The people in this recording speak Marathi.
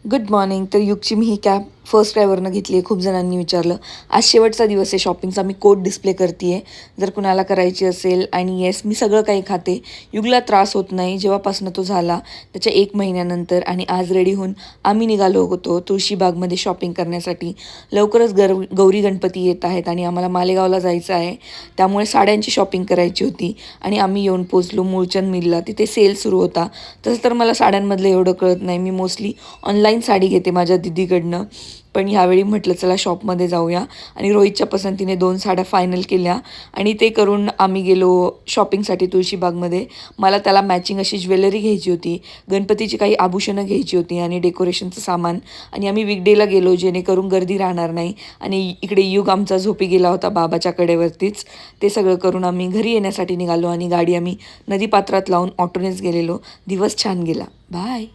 Good morning. तर युगची मी ही कॅब फर्स्ट क्रायवरनं घेतली आहे. खूप जणांनी विचारलं. आज शेवटचा दिवस आहे शॉपिंगचा. मी कोड डिस्प्ले करते आहे जर कुणाला करायची असेल. आणि येस, मी सगळं काही खाते. युगला त्रास होत नाही जेव्हापासून तो झाला त्याच्या 1 महिन्यानंतर. आणि आज रेडी होऊन आम्ही निघालो होतो तुळशीबागमध्ये शॉपिंग करण्यासाठी. लवकरच गौरी गणपती येत आहेत आणि आम्हाला मालेगावला जायचं आहे. त्यामुळे साड्यांची शॉपिंग करायची होती आणि आम्ही येऊन पोचलो मूळचंद मिलला. तिथे सेल सुरू होता. तसं तर मला साड्यांमधलं एवढं कळत नाही. मी मोस्टली ऑनलाईन साडी घेते माझ्या दीदीकडनं. पण ह्यावेळी म्हटलं चला शॉपमध्ये जाऊया आणि रोहितच्या पसंतीने 2 साड्या फायनल केल्या आणि ते करून आम्ही गेलो शॉपिंगसाठी तुळशीबागमध्ये. मला त्याला मॅचिंग अशी ज्वेलरी घ्यायची होती, गणपतीची काही आभूषणं घ्यायची होती आणि डेकोरेशनचं सामान. आणि आम्ही वीकडेला गेलो जेणेकरून गर्दी राहणार नाही. आणि इकडे युग आमचा झोपी गेला होता बाबाच्या कडेवरतीच. ते सगळं करून आम्ही घरी येण्यासाठी निघालो आणि गाडी आम्ही नदीपात्रात लावून ऑटोनेच गेलेलो. दिवस छान गेला. बाय.